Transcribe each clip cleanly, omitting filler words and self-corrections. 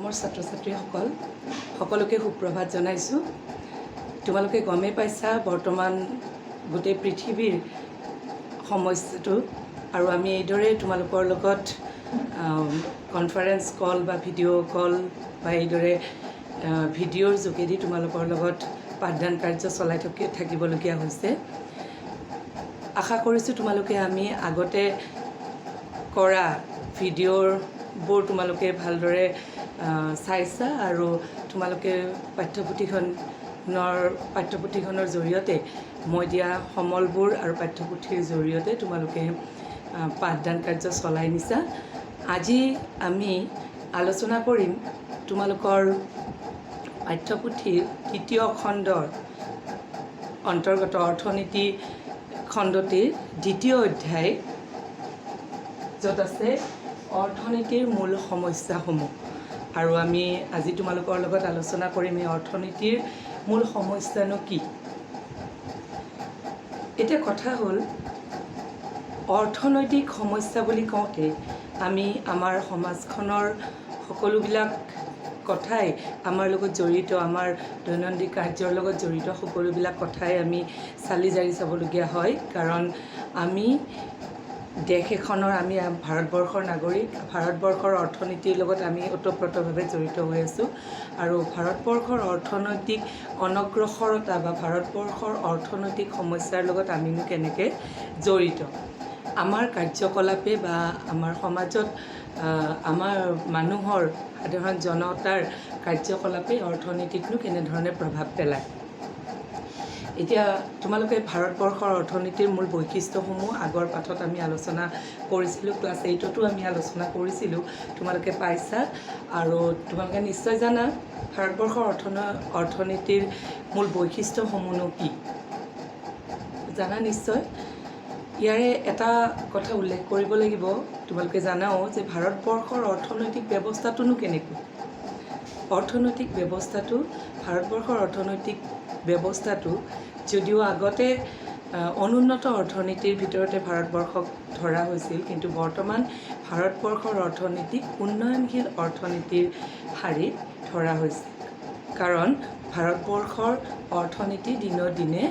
অসমৰ ছাত্ৰ ছাত্ৰীসকল সকলোকে সুপ্ৰভাত জনাইছোঁ। তোমালোকে গমেই পাইছা বৰ্তমান গোটেই পৃথিৱীৰ সমস্যাটো, আৰু আমি এইদৰে তোমালোকৰ লগত কনফাৰেন্স কল বা ভিডিঅ' কল বা এইদৰে ভিডিঅ'ৰ যোগেদি তোমালোকৰ লগত পাঠদান কাৰ্য চলাই থাকিবলগীয়া হৈছে। আশা কৰিছোঁ তোমালোকে আমি আগতে কৰা ভিডিঅ'বোৰ তোমালোকে ভালদৰে চাইছা, আৰু তোমালোকে পাঠ্যপুথিখনৰ জৰিয়তে মই দিয়া সমলবোৰ আৰু পাঠ্যপুথিৰ জৰিয়তে তোমালোকে পাঠদান কাৰ্য চলাই নিছা। আজি আমি আলোচনা কৰিম তোমালোকৰ পাঠ্যপুথিৰ তৃতীয় খণ্ডৰ অন্তৰ্গত অৰ্থনীতি খণ্ডটিৰ দ্বিতীয় অধ্যায়, য'ত আছে অৰ্থনীতিৰ মূল সমস্যাসমূহ। আৰু আমি আজি তোমালোকৰ লগত আলোচনা কৰিম এই অৰ্থনীতিৰ মূল সমস্যানো কি। এতিয়া কথা হ'ল, অৰ্থনৈতিক সমস্যা বুলি কওঁতে আমি আমাৰ সমাজখনৰ সকলোবিলাক কথাই আমাৰ লগত জড়িত, আমাৰ দৈনন্দিন কাৰ্যৰ লগত জড়িত সকলোবিলাক কথাই আমি চালি জাৰি চাবলগীয়া হয়। কাৰণ আমি দেশ এখনৰ, আমি ভাৰতবৰ্ষৰ নাগৰিক। ভাৰতবৰ্ষৰ অৰ্থনীতিৰ লগত আমি ওতঃপ্ৰোতভাৱে জড়িত হৈ আছোঁ, আৰু ভাৰতবৰ্ষৰ অৰ্থনৈতিক অনগ্ৰসৰতা বা ভাৰতবৰ্ষৰ অৰ্থনৈতিক সমস্যাৰ লগত আমিনো কেনেকৈ জড়িত। আমাৰ কাৰ্যকলাপে বা আমাৰ সমাজত আমাৰ মানুহৰ, সাধাৰণ জনতাৰ কাৰ্যকলাপে অৰ্থনীতিকনো কেনেধৰণে প্ৰভাৱ পেলায়। এতিয়া তোমালোকে ভাৰতবৰ্ষৰ অৰ্থনীতিৰ মূল বৈশিষ্ট্যসমূহ আগৰ পাঠত আমি আলোচনা কৰিছিলোঁ, ক্লাছ 8তো আমি আলোচনা কৰিছিলোঁ, তোমালোকে পাইছা। আৰু তোমালোকে নিশ্চয় জানা ভাৰতবৰ্ষৰ অৰ্থনীতিৰ মূল বৈশিষ্ট্যসমূহনো কি, জানা নিশ্চয়। ইয়াৰে এটা কথা উল্লেখ কৰিব লাগিব, তোমালোকে জানাও যে ভাৰতবৰ্ষৰ অৰ্থনৈতিক ব্যৱস্থাটোনো কেনেকুৱা। ভাৰতবৰ্ষৰ অৰ্থনৈতিক ব্যৱস্থাটো যদিও আগতে অনুন্নত অৰ্থনীতিৰ ভিতৰতে ভাৰতবৰ্ষক ধৰা হৈছিল, কিন্তু বৰ্তমান ভাৰতবৰ্ষৰ অৰ্থনীতিক উন্নয়নশীল অৰ্থনীতিৰ শাৰীত ধৰা হৈছে। কাৰণ ভাৰতবৰ্ষৰ অৰ্থনীতি দিনক দিনে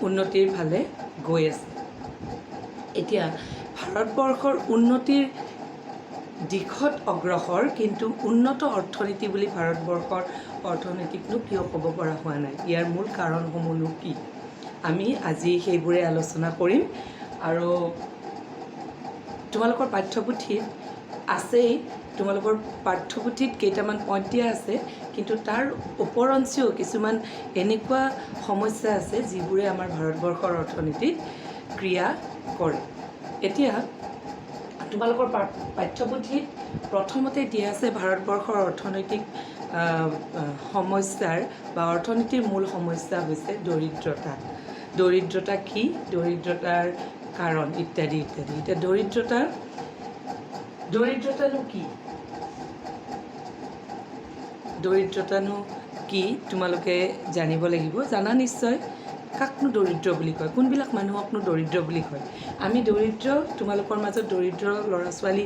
উন্নতিৰ ফালে গৈ আছে। এতিয়া ভাৰতবৰ্ষৰ উন্নতিৰ দিশত অগ্ৰসৰ, কিন্তু উন্নত অৰ্থনীতি বুলি ভাৰতবৰ্ষৰ অৰ্থনীতিকনো কিয় ক'ব পৰা হোৱা নাই, ইয়াৰ মূল কাৰণসমূহনো কি, আমি আজি সেইবোৰে আলোচনা কৰিম। আৰু তোমালোকৰ পাঠ্যপুথিত আছেই, তোমালোকৰ পাঠ্যপুথিত কেইটামান পইণ্ট দিয়া আছে, কিন্তু তাৰ ওপৰঞ্চিও কিছুমান এনেকুৱা সমস্যা আছে যিবোৰে আমাৰ ভাৰতবৰ্ষৰ অৰ্থনীতিত ক্ৰিয়া কৰে। এতিয়া তোমালোকৰ পাঠ্যপুথিত প্ৰথমতে দিয়া আছে ভাৰতবৰ্ষৰ অৰ্থনৈতিক সমস্যাৰ বা অৰ্থনীতিৰ মূল সমস্যা হৈছে দৰিদ্ৰতা। দৰিদ্ৰতা কি, দৰিদ্ৰতাৰ কাৰণ ইত্যাদি ইত্যাদি। এতিয়া দৰিদ্ৰতানো কি, তোমালোকে জানিব লাগিব। জানা নিশ্চয়। কাকনো দৰিদ্ৰ বুলি কয়, কোনবিলাক মানুহকনো দৰিদ্ৰ বুলি কয়। আমি দৰিদ্ৰ, তোমালোকৰ মাজত দৰিদ্ৰ ল'ৰা ছোৱালী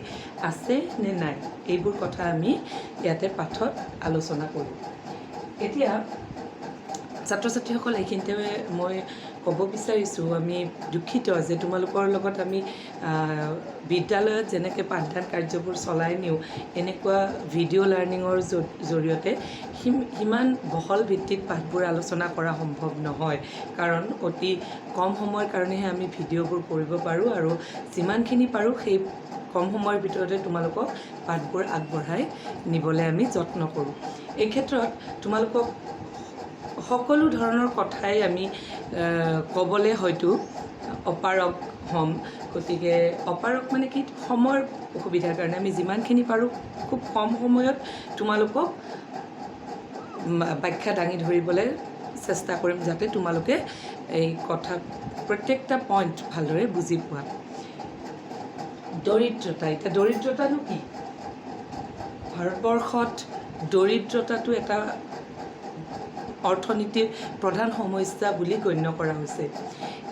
আছে নে নাই, এইবোৰ কথা আমি ইয়াতে পাঠত আলোচনা কৰিম। এতিয়া ছাত্ৰ ছাত্ৰীসকল, এইখিনিতে মই ক'ব বিচাৰিছোঁ, আমি দুখিত যে তোমালোকৰ লগত আমি বিদ্যালয়ত যেনেকৈ পাঠদান কাৰ্যবোৰ চলাই নিওঁ, এনেকুৱা ভিডিঅ' লাৰ্ণিঙৰ জৰিয়তে সিমান বহল ভিত্তিত পাঠবোৰ আলোচনা কৰা সম্ভৱ নহয়। কাৰণ অতি কম সময়ৰ কাৰণেহে আমি ভিডিঅ'বোৰ কৰিব পাৰোঁ, আৰু যিমানখিনি পাৰোঁ সেই কম সময়ৰ ভিতৰতে তোমালোকক পাঠবোৰ আগবঢ়াই নিবলৈ আমি যত্ন কৰোঁ। এই ক্ষেত্ৰত তোমালোকক সকলো ধৰণৰ কথাই আমি ক'বলৈ হয়তো অপাৰগ হ'ম। গতিকে অপাৰগ মানে কি, সময়ৰ অসুবিধাৰ কাৰণে আমি যিমানখিনি পাৰোঁ খুব কম সময়ত তোমালোকক ব্যাখ্যা দাঙি ধৰিবলৈ চেষ্টা কৰিম, যাতে তোমালোকে এই কথা প্ৰত্যেকটা পইণ্ট ভালদৰে বুজি পোৱা। দৰিদ্ৰতা, এতিয়া দৰিদ্ৰতানো কি। ভাৰতবৰ্ষত দৰিদ্ৰতাটো এটা অৰ্থনীতিৰ প্ৰধান সমস্যা বুলি গণ্য কৰা হৈছে।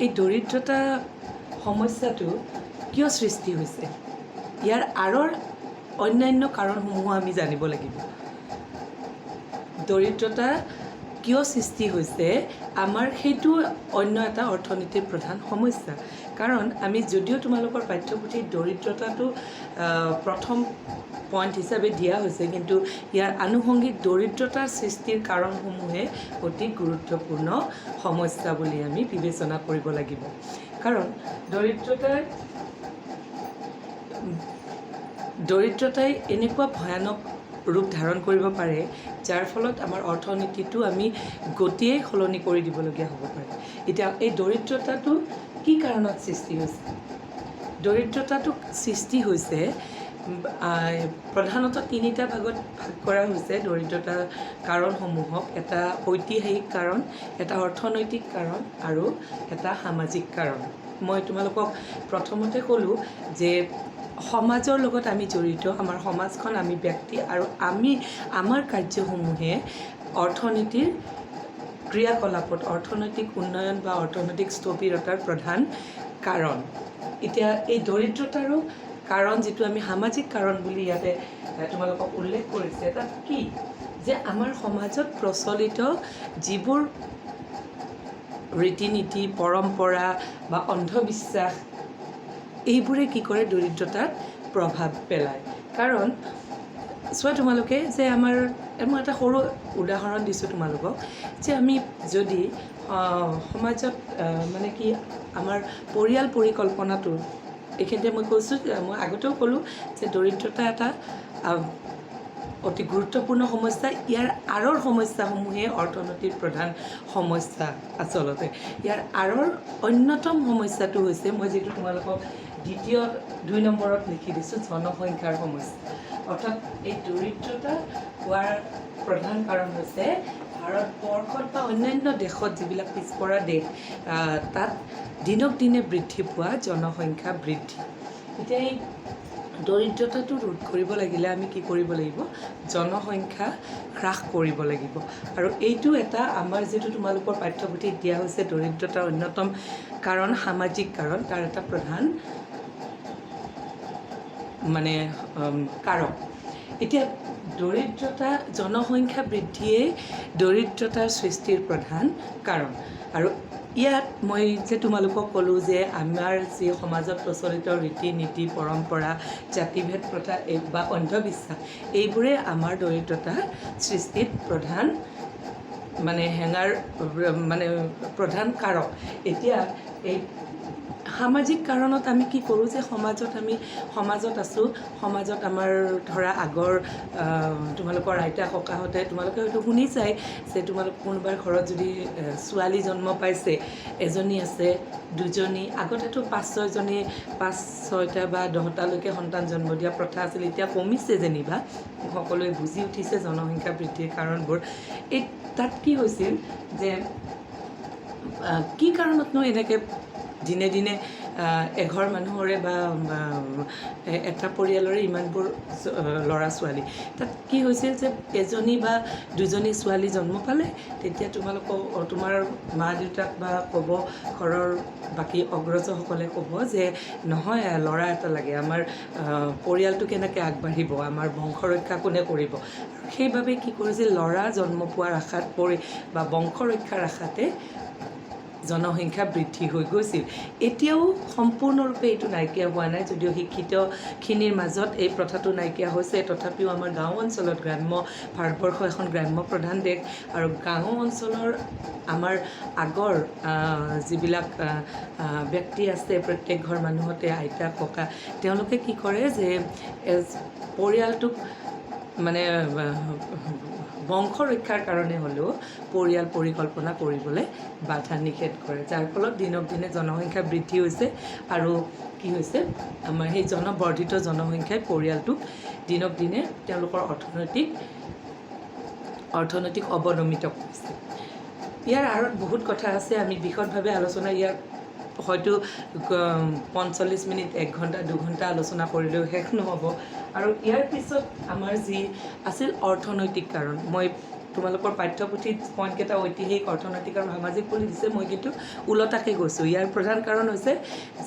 এই দৰিদ্ৰতা সমস্যাটো কিয় সৃষ্টি হৈছে, ইয়াৰ আঁৰৰ অন্যান্য কাৰণসমূহো আমি জানিব লাগিব। দৰিদ্ৰতা কিয় সৃষ্টি হৈছে আমাৰ সেইটো অন্য এটা অৰ্থনীতিৰ প্ৰধান সমস্যা কাৰণ আমি যদিও তোমালোকৰ পাঠ্যপুথিত দৰিদ্ৰতাটো প্ৰথম পইণ্ট হিচাপে দিয়া হৈছে কিন্তু ইয়াৰ আনুষংগিক দৰিদ্ৰতাৰ সৃষ্টিৰ কাৰণসমূহে অতি গুৰুত্বপূৰ্ণ সমস্যা বুলি আমি বিবেচনা কৰিব লাগিব কাৰণ দৰিদ্ৰতাই এনেকুৱা ভয়ানক ৰূপ ধাৰণ কৰিব পাৰে যাৰ ফলত আমাৰ অৰ্থনীতিটো আমি গতিয়েই সলনি কৰি দিবলগীয়া হ'ব পাৰে এতিয়া এই দৰিদ্ৰতাটো কি কাৰণত সৃষ্টি হৈছে দৰিদ্ৰতাটো সৃষ্টি হৈছে প্ৰধানতঃ তিনিটা ভাগত ভাগ কৰা হৈছে দৰিদ্ৰতাৰ কাৰণসমূহক এটা ঐতিহাসিক কাৰণ এটা অৰ্থনৈতিক কাৰণ আৰু এটা সামাজিক কাৰণ মই তোমালোকক প্ৰথমতে ক'লোঁ যে সমাজৰ লগত আমি জড়িত আমাৰ সমাজখন আমি ব্যক্তি আৰু আমাৰ কাৰ্যসমূহে অৰ্থনীতিৰ ক্ৰিয়াকলাপত অৰ্থনৈতিক উন্নয়ন বা অৰ্থনৈতিক স্থবিৰতাৰ প্ৰধান কাৰণ এতিয়া এই দৰিদ্ৰতাৰো কাৰণ যিটো আমি সামাজিক কাৰণ বুলি ইয়াতে তোমালোকক উল্লেখ কৰিছে তাত কি যে আমাৰ সমাজত প্ৰচলিত যিবোৰ ৰীতি নীতি পৰম্পৰা বা অন্ধবিশ্বাস এইবোৰে কি কৰে দৰিদ্ৰতাত প্ৰভাৱ পেলায় কাৰণ চোৱা তোমালোকে যে মই এটা সৰু উদাহৰণ দিছোঁ তোমালোকক যে আমি যদি সমাজত মানে কি আমাৰ পৰিয়াল পৰিকল্পনাটো এইখিনিতে মই কৈছোঁ মই আগতেও ক'লোঁ যে দৰিদ্ৰতা এটা অতি গুৰুত্বপূৰ্ণ সমস্যা ইয়াৰ আঁৰৰ সমস্যাসমূহে অৰ্থনীতিৰ প্ৰধান সমস্যা আচলতে ইয়াৰ আঁৰৰ অন্যতম সমস্যাটো হৈছে মই যিটো তোমালোকক দ্বিতীয় 2 নম্বৰত লিখি দিছোঁ জনসংখ্যাৰ সমস্যা অৰ্থাৎ এই দৰিদ্ৰতা হোৱাৰ প্ৰধান কাৰণ হৈছে ভাৰতবৰ্ষত বা অন্যান্য দেশত যিবিলাক পিছপৰা দেশ তাত দিনক দিনে বৃদ্ধি পোৱা জনসংখ্যা বৃদ্ধি এতিয়া এই দৰিদ্ৰতাটো ৰোধ কৰিব লাগিলে আমি কি কৰিব লাগিব জনসংখ্যা হ্ৰাস কৰিব লাগিব আৰু এইটো এটা আমাৰ যিটো তোমালোকৰ পাঠ্যপুথিত দিয়া হৈছে দৰিদ্ৰতাৰ অন্যতম কাৰণ সামাজিক কাৰণ তাৰ এটা প্ৰধান মানে কাৰক এতিয়া দৰিদ্ৰতা জনসংখ্যা বৃদ্ধিয়ে দৰিদ্ৰতাৰ সৃষ্টিৰ প্ৰধান কাৰণ আৰু ইয়াত মই যে তোমালোকক ক'লোঁ যে আমাৰ যি সমাজত প্ৰচলিত ৰীতি নীতি পৰম্পৰা জাতিভেদ প্ৰথা বা অন্ধবিশ্বাস এইবোৰে আমাৰ দৰিদ্ৰতাৰ সৃষ্টিত প্ৰধান প্ৰধান কাৰক এতিয়া এই সামাজিক কাৰণত আমি কি কৰোঁ যে সমাজত আছোঁ সমাজত আমাৰ ধৰা আগৰ তোমালোকৰ আইতা ককাহঁতে তোমালোকে হয়তো শুনিছাই যে তোমালোক কোনোবাৰ ঘৰত যদি ছোৱালী জন্ম পাইছে এজনী আছে দুজনী আগতেতো 5-6টা বা 10টালৈকে সন্তান জন্ম দিয়া প্ৰথা আছিল এতিয়া কমিছে যেনিবা সকলোৱে বুজি উঠিছে জনসংখ্যা বৃদ্ধিৰ কাৰণবোৰ এই তাত কি হৈছিল যে কি কাৰণতনো এনেকৈ দিনে দিনে এঘৰ মানুহৰে বা এটা পৰিয়ালৰে ইমানবোৰ ল'ৰা ছোৱালী তাত কি হৈছিল যে এজনী বা দুজনী ছোৱালী জন্ম পালে তেতিয়া তোমাৰ মা দেউতাক বা ক'ব ঘৰৰ বাকী অগ্ৰজসকলে ক'ব যে নহয় ল'ৰা এটা লাগে আমাৰ পৰিয়ালটো কেনেকৈ আগবাঢ়িব আমাৰ বংশ ৰক্ষা কোনে কৰিব সেইবাবে কি কৰিছিল ল'ৰা জন্ম পোৱাৰ আশাত পৰি বা বংশ ৰক্ষাৰ আশাতে জনসংখ্যা বৃদ্ধি হৈ গৈছিল এতিয়াও সম্পূৰ্ণৰূপে এইটো নাইকিয়া হোৱা নাই যদিও শিক্ষিতখিনিৰ মাজত এই প্ৰথাটো নাইকিয়া হৈছে তথাপিও আমাৰ গাঁও অঞ্চলত ভাৰতবৰ্ষ এখন গ্ৰাম্য প্ৰধান দেশ আৰু গাঁও অঞ্চলৰ আমাৰ আগৰ যিবিলাক ব্যক্তি আছে প্ৰত্যেক ঘৰ মানুহতে আইতা ককা তেওঁলোকে কি কৰে যে পৰিয়ালটোক বংশ ৰক্ষাৰ কাৰণে হ'লেও পৰিয়াল পৰিকল্পনা কৰিবলৈ বাধা নিষেধ কৰে যাৰ ফলত দিনক দিনে জনসংখ্যা বৃদ্ধি হৈছে আৰু কি হৈছে আমাৰ সেই বৰ্ধিত জনসংখ্যাই পৰিয়ালটোক দিনক দিনে তেওঁলোকৰ অৰ্থনৈতিক অৱনমিত কৰিছে ইয়াৰ আঁৰত বহুত কথা আছে আমি বিশদভাৱে আলোচনা ইয়াৰ হয়তো 45 মিনিট 1 ঘণ্টা 2 ঘণ্টা আলোচনা কৰিলেও শেষ নহ'ব আৰু ইয়াৰ পিছত আমাৰ যি আছিল অৰ্থনৈতিক কাৰণ মই তোমালোকৰ পাঠ্যপুথিত পইণ্টকেইটা ঐতিহাসিক অৰ্থনৈতিক আৰু সামাজিক বুলি দিছে, মই কিন্তু ওলোটাকৈ গৈছোঁ। ইয়াৰ প্ৰধান কাৰণ হৈছে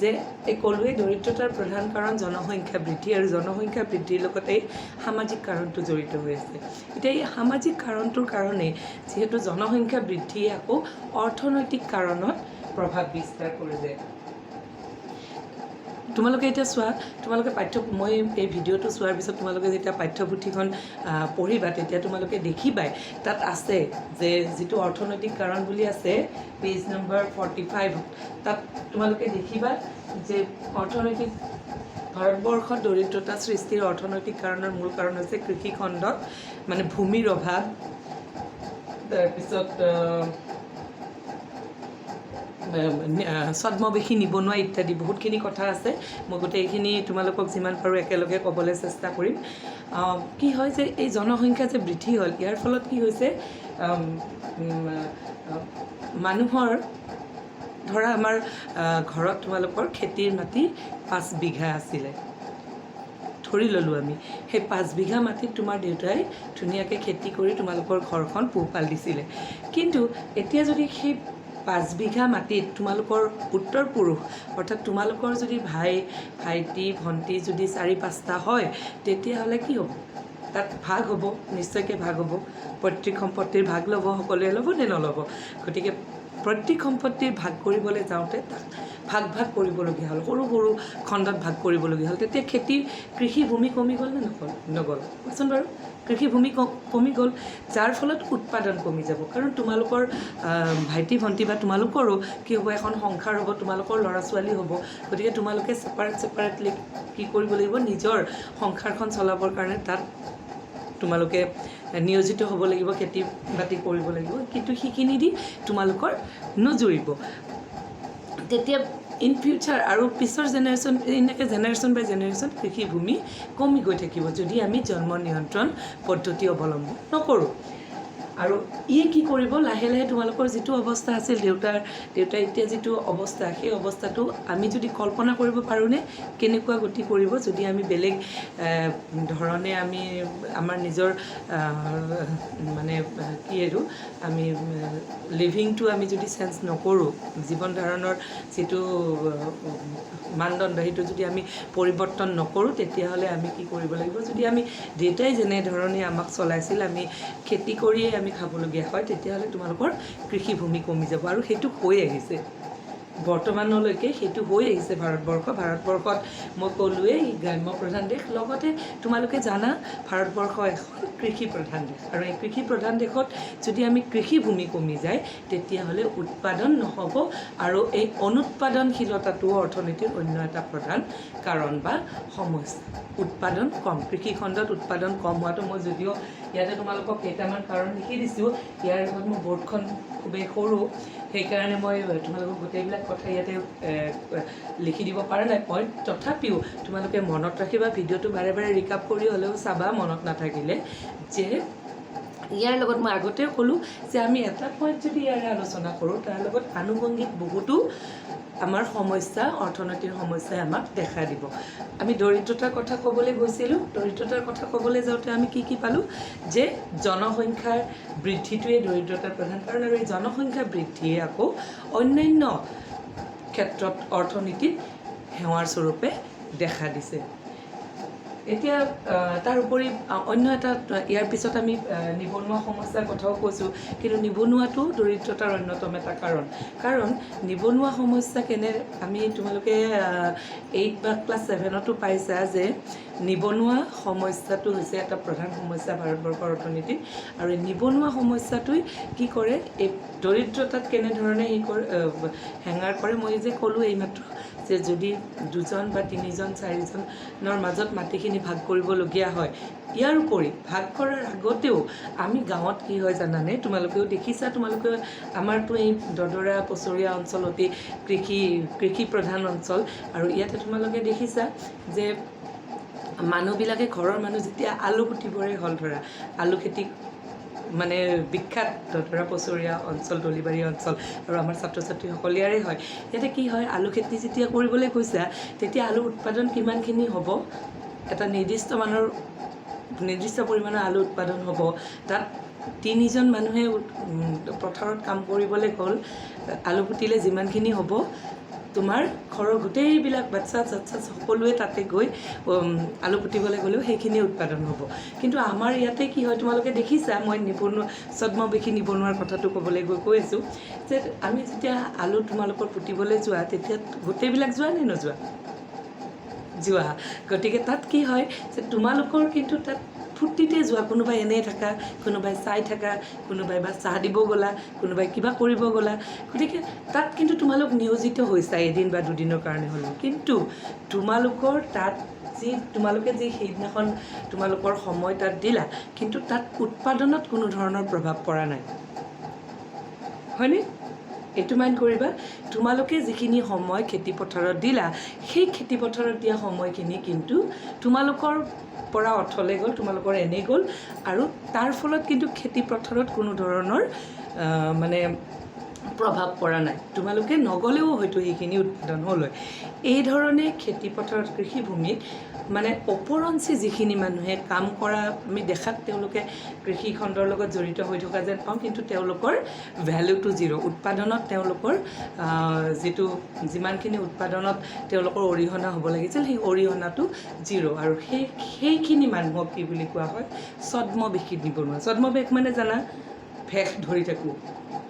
যে এই ক'লোৱেই দৰিদ্ৰতাৰ প্ৰধান কাৰণ জনসংখ্যা বৃদ্ধি, আৰু জনসংখ্যা বৃদ্ধিৰ লগতে এই সামাজিক কাৰণটো জড়িত হৈ আছে। এতিয়া এই সামাজিক কাৰণটোৰ কাৰণে যিহেতু জনসংখ্যা বৃদ্ধিয়ে আকৌ অৰ্থনৈতিক কাৰণত প্ৰভাৱ বিস্তাৰ কৰিলে। তোমালোকে এতিয়া চোৱা, তোমালোকে মই এই ভিডিঅ'টো চোৱাৰ পিছত তোমালোকে যেতিয়া পাঠ্যপুথিখন পঢ়িবা তেতিয়া তোমালোকে দেখিবাই তাত আছে যে যিটো অৰ্থনৈতিক কাৰণ বুলি আছে পেজ নম্বৰ 45, তাত তোমালোকে দেখিবা যে অৰ্থনৈতিক ভাৰতবৰ্ষত দৰিদ্ৰতা সৃষ্টিৰ অৰ্থনৈতিক কাৰণৰ মূল কাৰণ হৈছে কৃষি খণ্ডত মানে ভূমিৰ অভাৱ, তাৰপিছত ছদ্মবেশী নিবনুৱা ইত্যাদি বহুতখিনি কথা আছে। মই গোটেইখিনি তোমালোকক যিমান পাৰোঁ একেলগে ক'বলৈ চেষ্টা কৰিম। কি হয় যে এই জনসংখ্যা যে বৃদ্ধি হ'ল, ইয়াৰ ফলত কি হৈছে মানুহৰ ধৰা আমাৰ ঘৰত তোমালোকৰ খেতিৰ মাটি 5 বিঘা আছিলে, ধৰি ল'লোঁ আমি। সেই 5 বিঘা মাটিত তোমাৰ দেউতাই ধুনীয়াকৈ খেতি কৰি তোমালোকৰ ঘৰখন পোহপাল দিছিলে। কিন্তু এতিয়া যদি সেই 5 বিঘা মাটিত তোমালোকৰ উত্তৰ পুৰুষ অৰ্থাৎ তোমালোকৰ যদি ভাইটি ভণ্টি যদি 4-5টা হয়, তেতিয়াহ'লে কি হ'ব? তাত ভাগ হ'ব, নিশ্চয়কৈ ভাগ হ'ব। পৈতৃক সম্পত্তিৰ ভাগ ল'ব, সকলোৱে ল'ব নে নল'ব? গতিকে পৈতৃক সম্পত্তিৰ ভাগ কৰিবলৈ যাওঁতে তাক ভাগ কৰিবলগীয়া হ'ল, সৰু সৰু খণ্ডত ভাগ কৰিবলগীয়া হ'ল। তেতিয়া কৃষি ভূমি কমি গ'ল নে নগ'ল? কোৱাচোন বাৰু। কৃষি ভূমি কমি গ'ল, যাৰ ফলত উৎপাদন কমি যাব। কাৰণ তোমালোকৰ ভাইটি ভণ্টি বা তোমালোকৰো কি হ'ব, এখন সংসাৰ হ'ব, তোমালোকৰ ল'ৰা ছোৱালী হ'ব। গতিকে তোমালোকে ছেপাৰেটলি কি কৰিব লাগিব, নিজৰ সংসাৰখন চলাবৰ কাৰণে তাত তোমালোকে নিয়োজিত হ'ব লাগিব, খেতি বাতি কৰিব লাগিব। কিন্তু সেইখিনি দি তোমালোকৰ নজুৰিব। তেতিয়া ইন ফিউচাৰ আৰু পিছৰ জেনেৰেশ্যন, এনেকৈ জেনেৰেশ্যন বাই জেনেৰেশ্যন কৃষিভূমি কমি গৈ থাকিব যদি আমি জন্ম নিয়ন্ত্ৰণ পদ্ধতি অৱলম্বন নকৰোঁ। আৰু ই কি কৰিব, লাহে লাহে তোমালোকৰ যিটো অৱস্থা আছিল দেউতাৰ এতিয়া যিটো অৱস্থা, সেই অৱস্থাটো আমি যদি কল্পনা কৰিব পাৰোঁনে কেনেকুৱা গতি কৰিব যদি আমি বেলেগ ধৰণে আমি আমাৰ নিজৰ মানে কি আৰু আমি লিভিংটো আমি যদি চেঞ্জ নকৰোঁ, জীৱন ধাৰণৰ যিটো মানদণ্ড সেইটো যদি আমি পৰিৱৰ্তন নকৰোঁ, তেতিয়াহ'লে আমি কি কৰিব লাগিব, যদি আমি দেউতাই যেনেধৰণে আমাক চলাইছিল আমি খেতি কৰিয়ে আমি খাবলগীয়া হয়, তেতিয়াহ'লে তোমালোকৰ কৃষিভূমি কমি যাব। আৰু সেইটো হৈ আহিছে, বৰ্তমানলৈকে সেইটো হৈ আহিছে। ভাৰতবৰ্ষত মই ক'লোৱেই গ্ৰাম্য প্ৰধান দেশ, লগতে তোমালোকে জানা ভাৰতবৰ্ষ এখন কৃষি প্ৰধান দেশ। আৰু এই কৃষি প্ৰধান দেশত যদি আমি কৃষিভূমি কমি যায় তেতিয়াহ'লে উৎপাদন নহ'ব, আৰু এই অনুৎপাদনশীলতাটো অৰ্থনীতিৰ অন্য এটা প্ৰধান কাৰণ বা সমস্যা। উৎপাদন কম, কৃষিখণ্ডত উৎপাদন কম হোৱাটো মই যদিও ইয়াতে তোমালোকক কেইটামান কাৰণ লিখি দিছোঁ, ইয়াৰ আগত মোৰ বৰ্ডখন খুবেই সৰু, সেইকাৰণে মই তোমালোকক গোটেইবিলাক কথা ইয়াতে লিখি দিব পৰা নাই পইণ্ট। তথাপিও তোমালোকে মনত ৰাখিবা, ভিডিঅ'টো বাৰে বাৰে ৰিকাপ কৰি হ'লেও চাবা মনত নাথাকিলে, যে ইয়াৰ লগত মই আগতেও ক'লোঁ যে আমি এটা পইণ্ট যদি ইয়াৰে আলোচনা কৰোঁ তাৰ লগত আনুষংগিক বহুতো আমাৰ সমস্যা, অৰ্থনীতিৰ সমস্যাই আমাক দেখা দিব। আমি দৰিদ্ৰতাৰ কথা ক'বলৈ গৈছিলোঁ, দৰিদ্ৰতাৰ কথা ক'বলৈ যাওঁতে আমি কি পালোঁ, যে জনসংখ্যাৰ বৃদ্ধিটোৱে দৰিদ্ৰতাৰ প্ৰধান কাৰণ, আৰু এই জনসংখ্যা বৃদ্ধিয়ে আকৌ অন্যান্য ক্ষেত্ৰত অৰ্থনীতিত সেৱাৰ স্বৰূপে দেখা দিছে। এতিয়া তাৰ উপৰি অন্য এটা, ইয়াৰ পিছত আমি নিবনুৱা সমস্যাৰ কথাও কৈছোঁ, কিন্তু নিবনুৱাটো দৰিদ্ৰতাৰ অন্যতম এটা কাৰণ নিবনুৱা সমস্যা আমি তোমালোকে 8 বা ক্লাছ 7তো পাইছা যে নিবনুৱা সমস্যাটো হৈছে এটা প্ৰধান সমস্যা ভাৰতবৰ্ষৰ অৰ্থনীতিত। আৰু এই নিবনুৱা সমস্যাটোৱে কি কৰে, এই দৰিদ্ৰতাত কেনেধৰণে হেঙাৰ কৰে। মই যে ক'লোঁ এইমাত্ৰ যে যদি 2জন বা 3জন 4জনৰ মাজত মাটিখিনি ভাগ কৰিবলগীয়া হয়, ইয়াৰ উপৰি ভাগ কৰাৰ আগতেও আমি গাঁৱত কি হয় জানানে, তোমালোকেও দেখিছা, তোমালোকে আমাৰতো এই দদৰা পছৰীয়া অঞ্চল অতি কৃষি প্ৰধান অঞ্চল, আৰু ইয়াতে তোমালোকে দেখিছা যে মানুহবিলাকে ঘৰৰ মানুহ যেতিয়া আলু পুতিবৰে হ'ল, ধৰা আলু খেতি মানে বিখ্যাত দদৰা পছৰীয়া অঞ্চল, দলিবাৰী অঞ্চল, আৰু আমাৰ ছাত্ৰ ছাত্ৰীসকল ইয়াৰে হয়। ইয়াতে কি হয়, আলু খেতি যেতিয়া কৰিবলৈ কৈছা তেতিয়া আলু উৎপাদন কিমানখিনি হ'ব, এটা নিৰ্দিষ্ট মানৰ নিৰ্দিষ্ট পৰিমাণৰ আলু উৎপাদন হ'ব, তাত 3জন মানুহে পথাৰত কাম কৰিবলৈ গ'ল, আলু পুতিলে যিমানখিনি হ'ব তোমাৰ ঘৰৰ গোটেইবিলাক বাচ্চা সকলোৱে তাতে গৈ আলু পুতিবলৈ গ'লেও সেইখিনি উৎপাদন হ'ব। কিন্তু আমাৰ ইয়াতে কি হয়, তোমালোকে দেখিছা, মই ছদ্মবেশী নিবনুৱাৰ কথাটো ক'বলৈ কৈ আছোঁ যে আমি যেতিয়া আলু তোমালোকৰ পুতিবলৈ যোৱা তেতিয়া গোটেইবিলাক যোৱা নে নোযোৱা? যোৱা। গতিকে তাত কি হয় যে তোমালোকৰ কিন্তু তাত ফূৰ্তিতে যোৱা, কোনোবাই এনেই থাকা, কোনোবাই চাই থাকা, কোনোবাই বা চাহ দিব গ'লা, কোনোবাই কিবা কৰিব গ'লা। গতিকে তাত কিন্তু তোমালোক নিয়োজিত হৈছা এদিন বা দুদিনৰ কাৰণে হ'লেও। কিন্তু তোমালোকৰ তাত তোমালোকে যি সেইদিনাখন তোমালোকৰ সময় তাত দিলা, কিন্তু তাত উৎপাদনত কোনো ধৰণৰ প্ৰভাৱ পৰা নাই, হয়নে? এইটো মাইণ্ড কৰিবা, তোমালোকে যিখিনি সময় খেতিপথাৰত দিলা, সেই খেতিপথাৰত দিয়া সময়খিনি কিন্তু তোমালোকৰ পৰা অথলে গ'ল, তোমালোকৰ এনেই গ'ল, আৰু তাৰ ফলত কিন্তু খেতিপথাৰত কোনো ধৰণৰ মানে প্ৰভাৱ পৰা নাই। তোমালোকে নগ'লেও হয়তো সেইখিনি উৎপাদন হ'ল হয়। এই ধৰণে খেতিপথাৰত কৃষিভূমিত মানে ওপৰঞ্চি যিখিনি মানুহে কাম কৰা আমি দেখাত তেওঁলোকে কৃষি খণ্ডৰ লগত জড়িত হৈ থকা যেন পাওঁ, কিন্তু তেওঁলোকৰ ভেলুটো জিৰ'। উৎপাদনত তেওঁলোকৰ যিমানখিনি উৎপাদনত তেওঁলোকৰ অৰিহণা হ'ব লাগিছিল, সেই অৰিহণাটো জিৰ'। আৰু সেইখিনি মানুহক কি বুলি কোৱা হয়? ছদ্মবেশী নিবনুৱা। ছদ্মবেশ মানে জানা, ভেশ ধৰি থাকোঁ,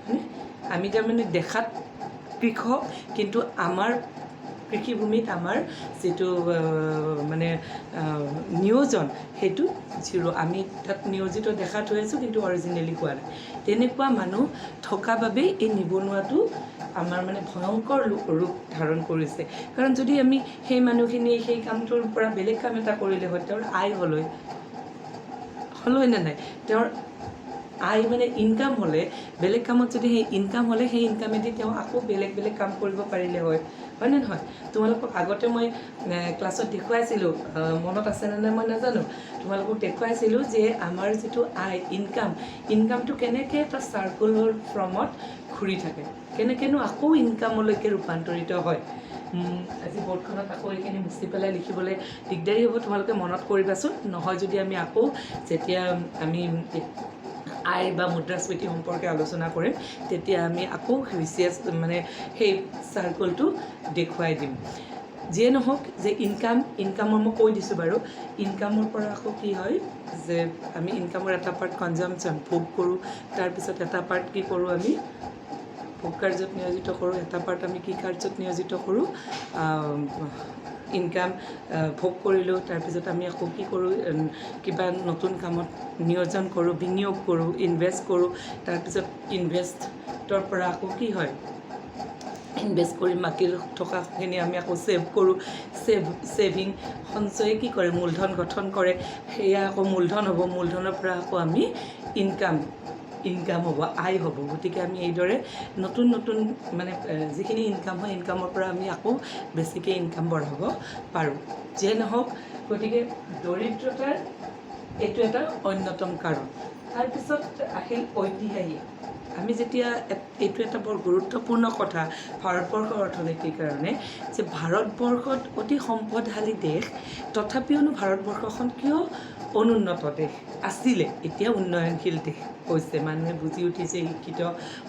হয়নে? আমি তাৰমানে দেখাত কৃষক, কিন্তু আমাৰ কৃষিভূমিত আমাৰ যিটো মানে নিয়োজন সেইটো জিৰ'। আমি তাত নিয়োজিত দেখাত হৈ আছোঁ, কিন্তু অৰিজিনেলি হোৱা নাই। তেনেকুৱা মানুহ থকা বাবেই এই নিবনুৱাটো আমাৰ মানে ভয়ংকৰ ৰূপ ধাৰণ কৰিছে। কাৰণ যদি আমি সেই মানুহখিনিয়ে সেই কামটোৰ পৰা বেলেগ কাম এটা কৰিলে হয়, তেওঁৰ আয় হ'ল হয় নে নাই? তেওঁৰ আয় মানে ইনকাম হ'লে, বেলেগ কামত যদি সেই ইনকাম হ'লে, সেই ইনকামেদি তেওঁ আকৌ বেলেগ কাম কৰিব পাৰিলে হয়নে নহয়? তোমালোকক আগতে মই ক্লাছত দেখুৱাইছিলোঁ, মনত আছেনে নাই মই নাজানো, তোমালোকক দেখুৱাইছিলোঁ যে আমাৰ যিটো আয় ইনকামটো কেনেকৈ এটা চাৰ্কুলৰ ফৰ্মত ঘূৰি থাকে, কেনেকৈনো আকৌ ইনকামলৈকে ৰূপান্তৰিত হয়। আজি বৰ্ডখনত আকৌ এইখিনি মুচি পেলাই লিখিবলৈ দিগদাৰী হ'ব, তোমালোকে মনত কৰিবাচোন। নহয় যদি আমি আকৌ যেতিয়া আমি আয় বা মুদ্ৰাস্ফীতি সম্পৰ্কে আলোচনা কৰিম, তেতিয়া আমি আকৌ মানে সেই চাৰ্কলটো দেখুৱাই দিম। যিয়ে নহওক, যে ইনকামৰ মই কৈ দিছোঁ বাৰু, ইনকামৰ পৰা আকৌ কি হয় যে আমি ইনকামৰ এটা পাৰ্ট কনজামশ্যন, ভোগ কৰোঁ, তাৰপিছত এটা পাৰ্ট কি কৰোঁ, আমি ভোগ কাৰ্যত নিয়োজিত কৰোঁ, এটা পাৰ্ট আমি কি কাৰ্যত নিয়োজিত কৰোঁ, ইনকাম ভোগ কৰিলোঁ, তাৰপিছত আমি আকৌ কি কৰোঁ, কিবা নতুন কামত নিয়োজন কৰোঁ, বিনিয়োগ কৰোঁ, ইনভেষ্ট কৰোঁ, তাৰপিছত ইনভেষ্টৰ পৰা আকৌ কি হয়, ইনভেষ্ট কৰি বাকী থকাখিনি আমি আকৌ ছেভ কৰোঁ। ছেভিং সঞ্চয়ে কি কৰে, মূলধন গঠন কৰে, সেয়া আকৌ মূলধন হ'ব, মূলধনৰ পৰা আকৌ আমি ইনকাম হ'ব, আয় হ'ব। গতিকে আমি এইদৰে নতুন মানে যিখিনি ইনকাম হয়, ইনকামৰ পৰা আমি আকৌ বেছিকৈ ইনকাম বঢ়াব পাৰোঁ। যিয়ে নহওক, গতিকে দৰিদ্ৰতাৰ এইটো এটা অন্যতম কাৰণ। তাৰপিছত আহিল ঐতিহাসিক। আমি যেতিয়া এইটো এটা বৰ গুৰুত্বপূৰ্ণ কথা ভাৰতবৰ্ষৰ অৰ্থনীতিৰ কাৰণে, যে ভাৰতবৰ্ষত অতি সম্পদশালী দেশ, তথাপিওনো ভাৰতবৰ্ষখন কিয় অনুন্নত দেশ আছিলে, এতিয়া উন্নয়নশীল দেশ হৈছে। মানুহে বুজি উঠিছে, শিক্ষিত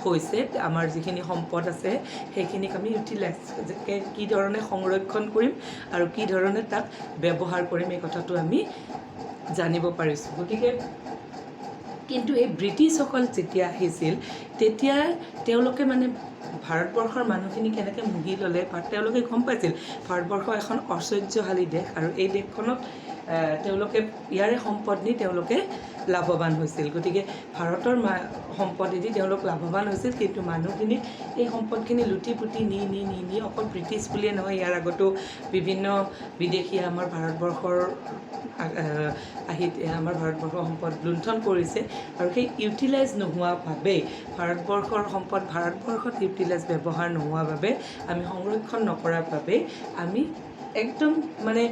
হৈছে, আমাৰ যিখিনি সম্পদ আছে সেইখিনিক আমি ইউটিলাইজ কি ধৰণে সংৰক্ষণ কৰিম আৰু কি ধৰণে তাক ব্যৱহাৰ কৰিম, এই কথাটো আমি জানিব পাৰিছোঁ। গতিকে কিন্তু এই ব্ৰিটিছসকল যেতিয়া আহিছিল, তেতিয়া তেওঁলোকে মানে ভাৰতবৰ্ষৰ মানুহখিনি কেনেকৈ মুহি ল'লে, তেওঁলোকে গম পাইছিল ভাৰতবৰ্ষ এখন ঐশ্বৰ্যশালী দেশ, আৰু এই দেশখনত তেওঁলোকে ইয়াৰে সম্পদ নি তেওঁলোকে লাভৱান হৈছিল। গতিকে ভাৰতৰ সম্পদেদি তেওঁলোক লাভৱান হৈছিল, কিন্তু মানুহখিনিক এই সম্পদখিনি লুটি পুটি নি অকল ব্ৰিটিছ বুলিয়ে নহয়, ইয়াৰ আগতো বিভিন্ন বিদেশীয়ে আমাৰ ভাৰতবৰ্ষৰ সম্পদ লুণ্ঠন কৰিছে, আৰু সেই ইউটিলাইজ নোহোৱাভাৱে ভাৰতবৰ্ষৰ সম্পদ ভাৰতবৰ্ষত ইউটিলাইজ ব্যৱহাৰ নোহোৱাৰ বাবে, আমি সংৰক্ষণ নকৰাৰ বাবে আমি একদম মানে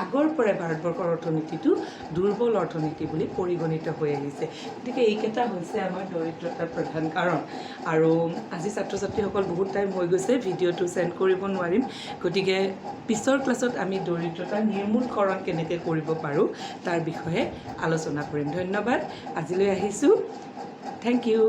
আগৰ পৰাই ভাৰতবৰ্ষৰ অৰ্থনীতিটো দুৰ্বল অৰ্থনীতি বুলি পৰিগণিত হৈ আহিছে। গতিকে এইকেইটা হৈছে আমাৰ দৰিদ্ৰতাৰ প্ৰধান কাৰণ। আৰু আজি ছাত্ৰ ছাত্ৰীসকল বহুত টাইম হৈ গৈছে, ভিডিঅ'টো চেণ্ড কৰিব নোৱাৰিম। গতিকে পিছৰ ক্লাছত আমি দৰিদ্ৰতাৰ নিৰ্মূলকৰণ কেনেকৈ কৰিব পাৰোঁ তাৰ বিষয়ে আলোচনা কৰিম। ধন্যবাদ। আজিলৈ আহিছোঁ। Thank U.